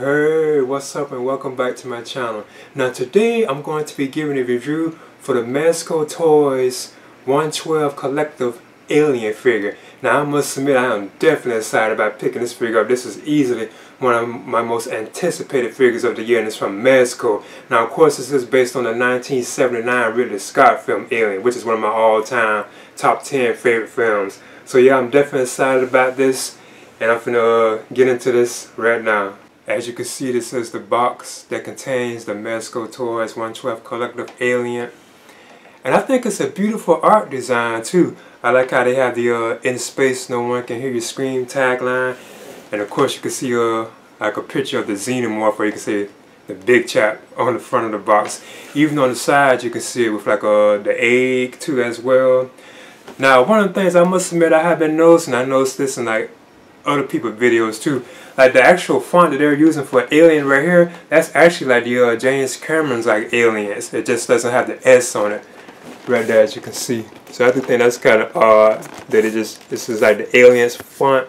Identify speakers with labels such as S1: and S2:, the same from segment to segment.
S1: Hey, what's up and welcome back to my channel. Now today I'm going to be giving a review for the Mezco Toyz 112 collective alien figure. Now I must admit I am definitely excited about picking this figure up. This is easily one of my most anticipated figures of the year, and it's from Mezco. Now of course this is based on the 1979 Ridley Scott film Alien, which is one of my all-time top 10 favorite films. So yeah, I'm definitely excited about this, and I'm finna get into this right now. As you can see, this is the box that contains the Mezco Toyz 112 collective alien. And I think it's a beautiful art design too. I like how they have the "in space no one can hear you scream" tagline. And of course you can see like a picture of the Xenomorph, or you can see the big chap on the front of the box. Even on the side you can see it with like the egg too as well. Now one of the things I must admit I have been noticing, I noticed this in like other people's videos too, like the actual font that they're using for Alien right here, that's actually like the James Cameron's like Aliens. It just doesn't have the S on it right there, as you can see. So I think that's kind of odd that this is like the Aliens font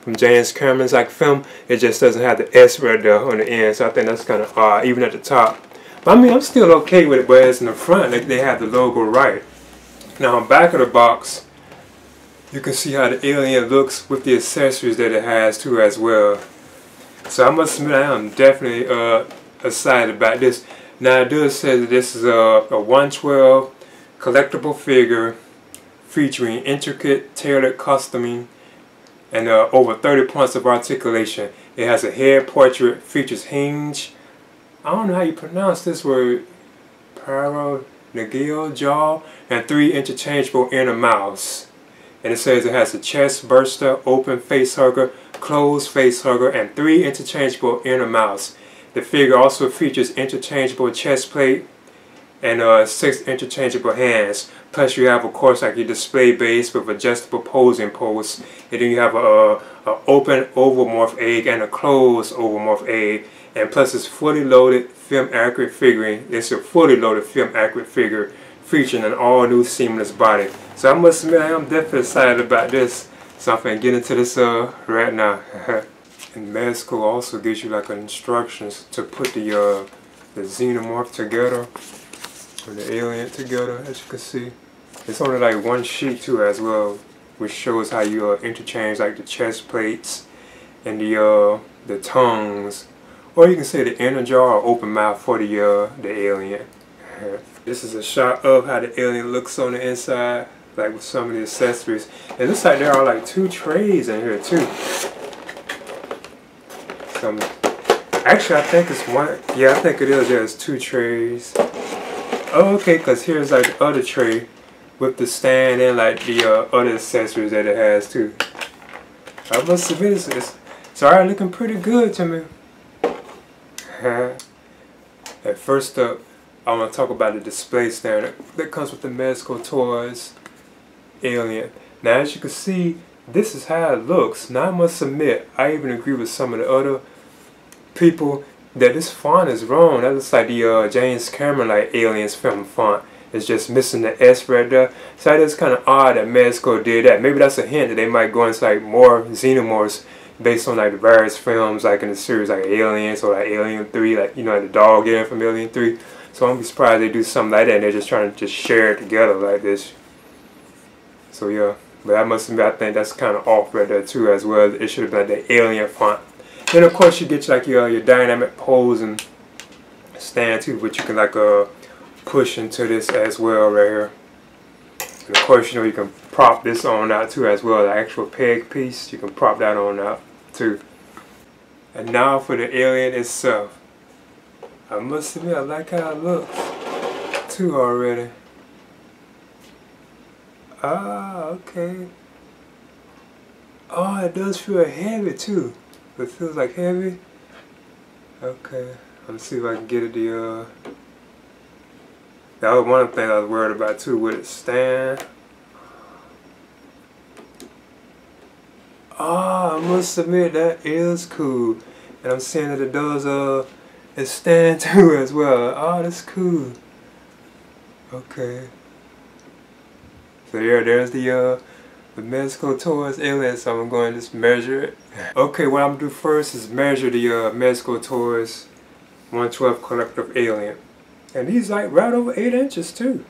S1: from James Cameron's like film. It just doesn't have the S right there on the end. So I think that's kind of odd, even at the top. But I mean, I'm still okay with it, whereas in the front they have the logo right. Now on the back of the box, you can see how the alien looks with the accessories that it has too as well. So I must admit I am definitely excited about this. Now it does say that this is a 112 collectible figure featuring intricate tailored costuming and over 30 points of articulation. It has a head portrait, features hinge. I don't know how you pronounce this word. Paranageal jaw and 3 interchangeable inner mouths. And it says it has a chest burster, open face hugger, closed face hugger, and 3 interchangeable inner mouths. The figure also features interchangeable chest plate and 6 interchangeable hands. Plus you have, of course, like your display base with adjustable posing posts. And then you have a open ovomorph egg and a closed ovomorph egg. And plus it's fully loaded film accurate figurine. It's a fully loaded film accurate figure featuring an all new seamless body. So I must admit I am definitely excited about this. So I'm going to get into this right now. And Mezco also gives you like instructions to put the Xenomorph together, or the alien together, as you can see. It's only like one sheet too as well, which shows how you interchange like the chest plates and the tongues, or you can say the inner jaw or open mouth for the alien. This is a shot of how the alien looks on the inside, like with some of the accessories. It looks like there are like 2 trays in here too. Actually I think it's one. Yeah, I think it is. There's 2 trays. Oh, okay, because here's like the other tray with the stand and like the other accessories that it has too. I must admit it's already looking pretty good to me. And first up, I want to talk about the display stand that comes with the Mezco Toyz alien. Now as you can see, this is how it looks. Now I must admit, I even agree with some of the other people that this font is wrong. That looks like the James Cameron like Aliens film font. It's just missing the S right there. So that is kind of odd that Mezco did that. Maybe that's a hint that they might go into like more Xenomorphs based on like the various films like in the series like Aliens or like Alien 3, like, you know, like the dog alien from Alien 3. So I won't be surprised they do something like that and they're just trying to just share it together like this. So yeah, but I must admit I think that's kind of off right there too as well. It should have been like the alien font. Then of course you get like your dynamic pose and stand too, which you can like push into this as well right here. And of course, you know, you can prop this on out too as well. The actual peg piece, you can prop that on out too. And now for the alien itself. I must admit I like how it looks too already. Ah, okay. Oh, it does feel heavy too. It feels like heavy. Okay, let's see if I can get it that was one of the things I was worried about too. Would it stand? Oh, I must admit that is cool. And I'm seeing that it does it stand too as well. Oh, that's cool. Okay. So yeah, there's the the Mezco Toyz alien, so I'm going to just measure it. Okay, what I'm going to do first is measure the Mezco Toyz 1/12 collective alien. And he's like right over 8 inches too.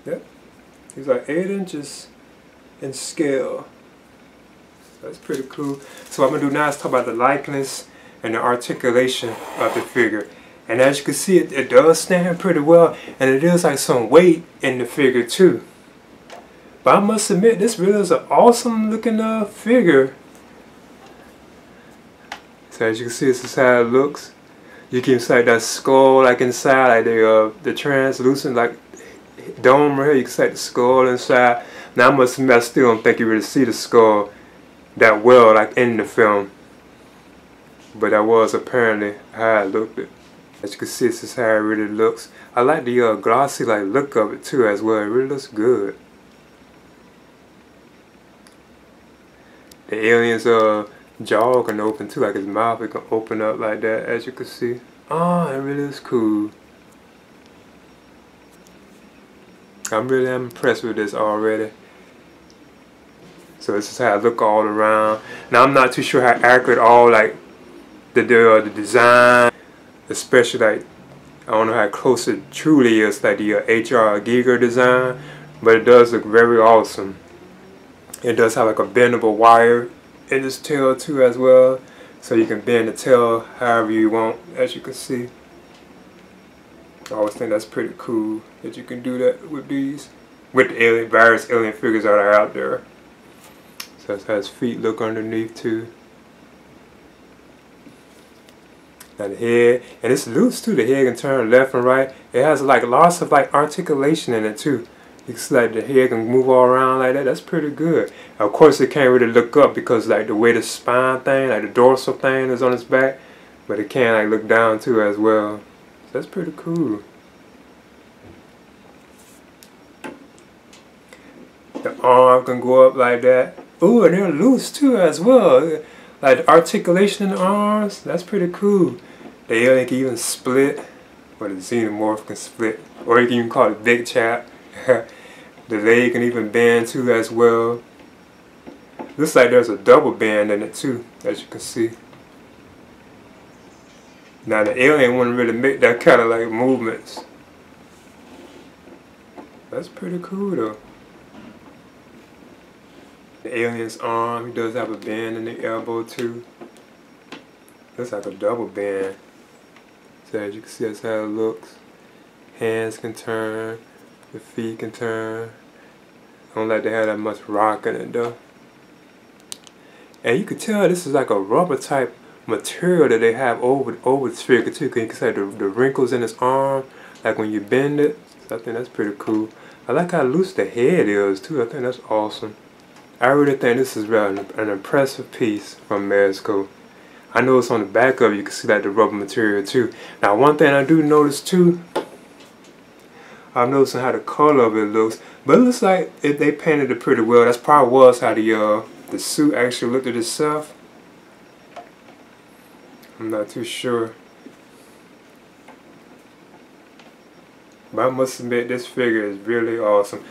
S1: Yep, he's like 8 inches in scale. So that's pretty cool. So what I'm going to do now is talk about the likeness and the articulation of the figure. And as you can see, it does stand pretty well, and it is like some weight in the figure too. But I must admit, this really is an awesome looking figure. So as you can see, this is how it looks. You can see like that skull like inside, like the translucent like dome right here. You can see like the skull inside. Now I must admit, I still don't think you really see the skull that well like in the film. But that was apparently how it looked. As you can see, this is how it really looks. I like the glossy like look of it too as well. It really looks good. The alien's jaw can open too, like his mouth it can open up like that, as you can see. Oh, it really is cool. I'm really impressed with this already. So this is how I look all around. Now I'm not too sure how accurate all like the design, especially like I don't know how close it truly is like the HR Giger design, but it does look very awesome. It does have like a bendable wire in its tail too as well, so you can bend the tail however you want, as you can see. I always think that's pretty cool that you can do that with these, with the various alien figures that are out there. So that's how his feet look underneath too. Now the head, and it's loose too, the head can turn left and right. It has like lots of like articulation in it too. You can see like the head can move all around like that. That's pretty good. Of course it can't really look up because like the way the spine thing, like the dorsal thing is on its back. But it can like look down too as well. So that's pretty cool. The arm can go up like that. Ooh, and they're loose too as well. Like the articulation in the arms, that's pretty cool. The alien can even split, or the Xenomorph can split. Or you can even call it big chap. The leg can even bend too as well. Looks like there's a double bend in it too, as you can see. Now the alien wouldn't really make that kind of like movements. That's pretty cool though. The alien's arm, he does have a bend in the elbow too. Looks like a double bend. So as you can see, that's how it looks. Hands can turn. The feet can turn. I don't like they have that much rock in it though. And you can tell this is like a rubber type material that they have over this figure too. Cause you can see the wrinkles in his arm, like when you bend it. So I think that's pretty cool. I like how loose the head is too. I think that's awesome. I really think this is really an impressive piece from Mezco. I know it's on the back of it. You can see like the rubber material too. Now one thing I do notice too, I'm noticing how the color of it looks, but it looks like they painted it pretty well. That's probably was how the suit actually looked at itself. I'm not too sure, but I must admit this figure is really awesome.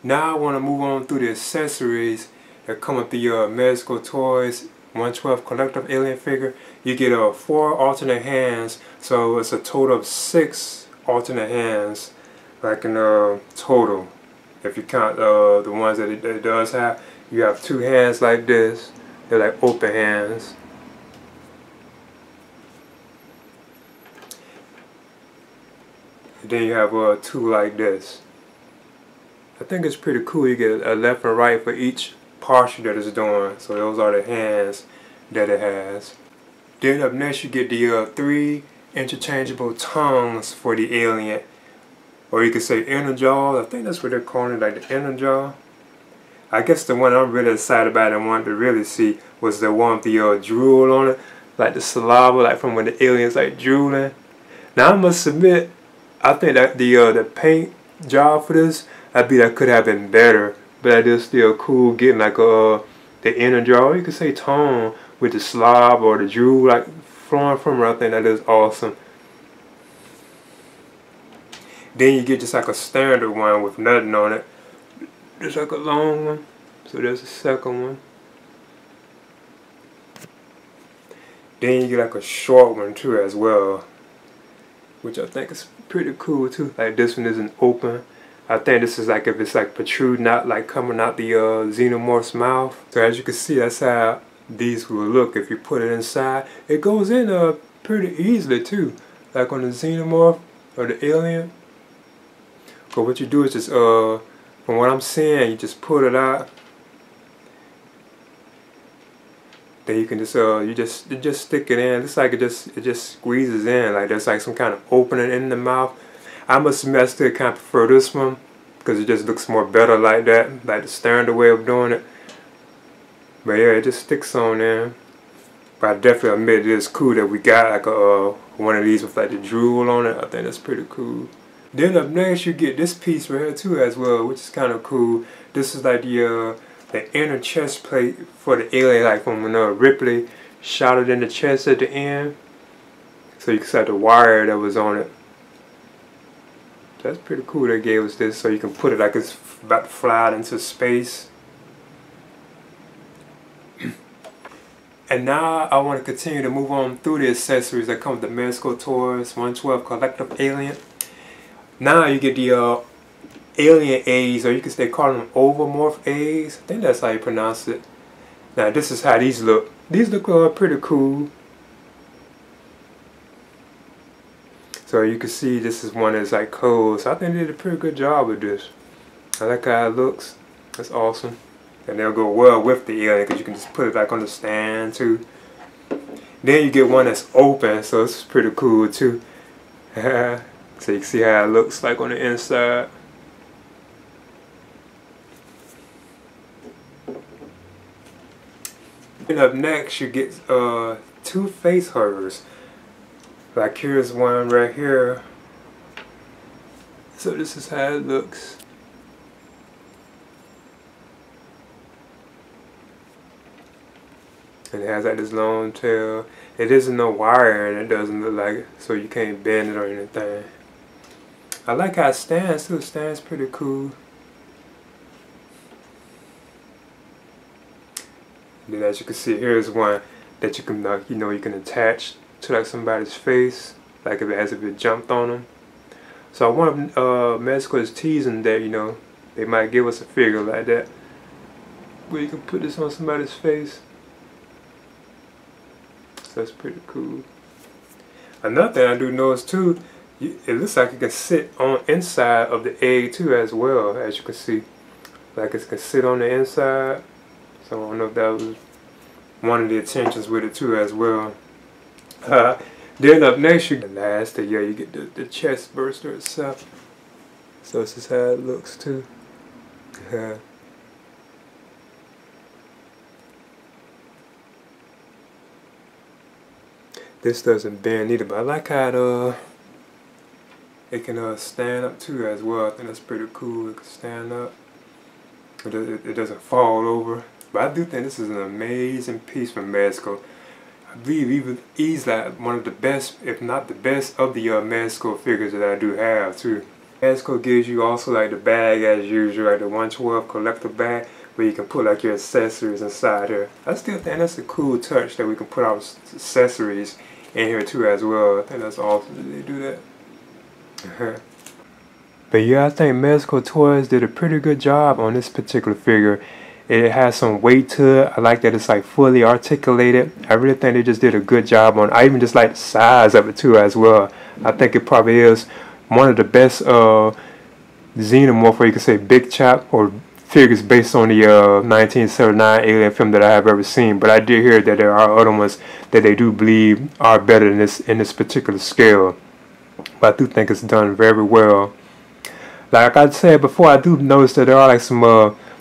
S1: Now I want to move on through the accessories that come with the Mezco Toyz 1/12 collective alien figure. You get 4 alternate hands, so it's a total of 6 alternate hands. Like in total, if you count the ones that it does have, you have 2 hands like this. They're like open hands. And then you have 2 like this. I think it's pretty cool. You get a left and right for each posture that it's doing. So those are the hands that it has. Then up next you get the 3 interchangeable tongues for the alien. Or you could say inner jaw. I think that's what they're calling it, like the inner jaw. I guess the one I'm really excited about and wanted to really see was the one with the drool on it. Like the saliva, like from when the alien's like drooling. Now I must admit, I think that the paint job for this, that could have been better. But that is still cool getting like the inner jaw. You could say tone with the slob or the drool like flowing from her. I think that is awesome. Then you get just like a standard one with nothing on it. There's like a long one, so there's a second one. Then you get like a short one too as well, which I think is pretty cool too. Like this one isn't open. I think this is like if it's like protruding out, like coming out the Xenomorph's mouth. So as you can see, that's how these will look if you put it inside. It goes in pretty easily too, like on the Xenomorph or the alien. But what you do is just from what I'm seeing, you just pull it out. Then you can just you just stick it in. It's like it just squeezes in, like there's like some kind of opening in the mouth. I must admit I still kind of prefer this one because it just looks more better like that, like the standard way of doing it. But yeah, it just sticks on there. But I definitely admit it is cool that we got like a one of these with like the drool on it. I think that's pretty cool. Then up next you get this piece right here too as well, which is kind of cool. This is like the inner chest plate for the alien, like from when Ripley shot it in the chest at the end. So you can see the wire that was on it. That's pretty cool. They gave us this so you can put it like it's about to fly out into space. And now I want to continue to move on through the accessories that come with the Mezco Toyz 112 Collective Alien. Now you get the alien A's, or you can stay calling them Overmorph A's. I think that's how you pronounce it. Now this is how these look. These look pretty cool. So you can see this is one that's like cold. So I think they did a pretty good job with this. I like how it looks. That's awesome. And they'll go well with the alien because you can just put it like on the stand too. Then you get one that's open, so it's pretty cool too. So you can see how it looks like on the inside. And up next you get two face huggers. Like here's one right here. So this is how it looks. And it has like this long tail. It isn't no wire and it doesn't look like it, so you can't bend it or anything. I like how it stands too. It stands pretty cool. And then as you can see, here's one that you can you can attach to like somebody's face, like as if it jumped on them. So one of Mezco is teasing that they might give us a figure like that where you can put this on somebody's face. So that's pretty cool. Another thing I do notice too, it looks like it can sit on inside of the egg too as well, as you can see. Like it can sit on the inside. So I don't know if that was one of the intentions with it too as well. Then up next you get the last thing, you get the chest burster itself. So this is how it looks too. This doesn't bend either, but I like how it can stand up too as well. I think that's pretty cool. It can stand up. It doesn't fall over. But I do think this is an amazing piece from Mezco. I believe he's like one of the best, if not the best, of the Mezco figures that I do have too. Mezco gives you also like the bag as usual, like the 112 collector bag, where you can put like your accessories inside here. I still think that's a cool touch that we can put our accessories in here too as well. I think that's awesome that they do that. But yeah, I think Mezco Toyz did a pretty good job on this particular figure. It has some weight to it. I like that it's like fully articulated. I really think they just did a good job on it. I even just like the size of it too as well. I think it probably is one of the best Xenomorph, or you can say big chap, or figures based on the 1979 Alien film that I have ever seen. But I did hear that there are other ones that they do believe are better than this in this particular scale. But I do think it's done very well. Like I said before, I do notice that there are like some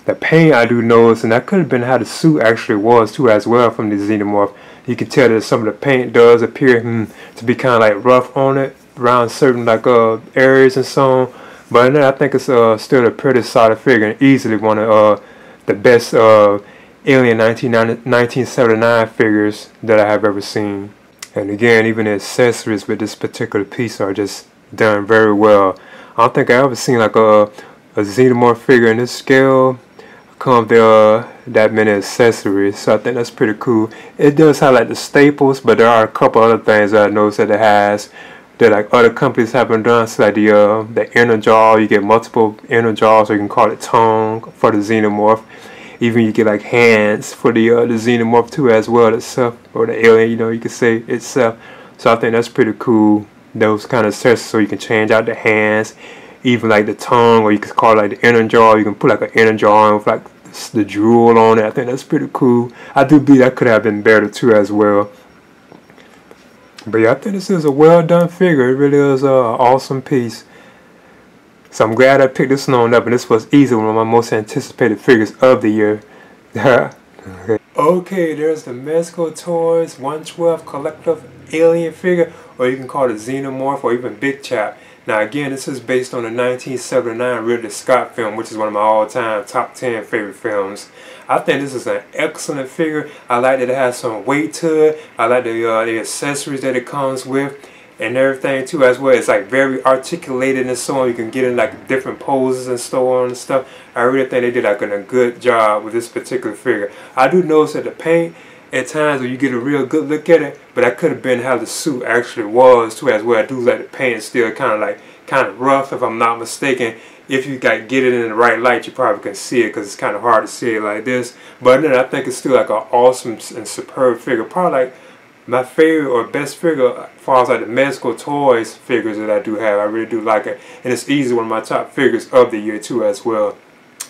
S1: the paint I do notice, and that could have been how the suit actually was too as well from the Xenomorph. You can tell that some of the paint does appear to be kind of like rough on it around certain like areas and so on. But I think it's still a pretty solid figure and easily one of the best Alien 1979 figures that I have ever seen. And again, even the accessories with this particular piece are just done very well. I don't think I ever seen like a Xenomorph figure in this scale come there that many accessories, so I think that's pretty cool. It does have like the staples, but there are a couple other things that I noticed that it has that like other companies haven't done. So like the inner jaw, you get multiple inner jaws, or you can call it tongue for the Xenomorph. Even you get like hands for the Xenomorph too as well itself, or the alien, you know, you could say itself. So I think that's pretty cool. Those kind of accessories, so you can change out the hands, even like the tongue, or you could call it like the inner jaw. You can put like an inner jaw on with like the drool on it. I think that's pretty cool. I do believe that could have been better too as well. But yeah, I think this is a well done figure. It really is an awesome piece. So I'm glad I picked this one up, and this was easily one of my most anticipated figures of the year. Okay, there's the Mezco Toyz 1/12 collective alien figure, or you can call it Xenomorph, or even Big Chap. Now again, this is based on the 1979 Ridley Scott film, which is one of my all-time top 10 favorite films. I think this is an excellent figure. I like that it has some weight to it. I like the accessories that it comes with and everything too as well. It's like very articulated and so on. You can get in like different poses and so on and stuff. I really think they did like a good job with this particular figure. I do notice that the paint at times when you get a real good look at it, but that could have been how the suit actually was too as well. I do like the paint is still kind of rough if I'm not mistaken. If you get it in the right light, you probably can see it because it's kind of hard to see it like this. But then I think it's still like an awesome and superb figure. Probably like my favorite or best figure as far as like the Mezco Toyz figures that I do have. I really do like it, and it's easily one of my top figures of the year too as well.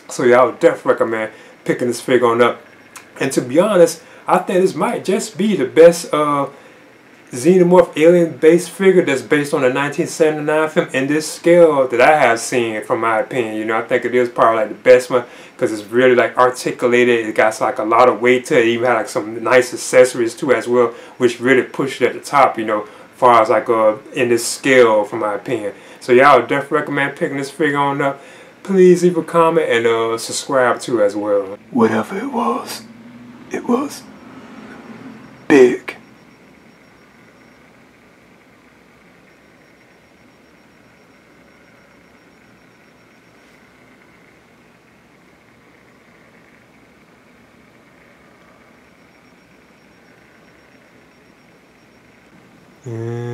S1: So yeah, I would definitely recommend picking this figure on up. And to be honest, I think this might just be the best Xenomorph alien-based figure that's based on the 1979 film in this scale that I have seen, from my opinion. You know, I think it is probably like the best one because it's really like articulated. It got like a lot of weight to it. It even had like some nice accessories too as well, which really pushed it at the top, you know, as far as like in this scale, from my opinion. So yeah, I would definitely recommend picking this figure on up. Please leave a comment and subscribe too as well. Whatever it was big. Mm.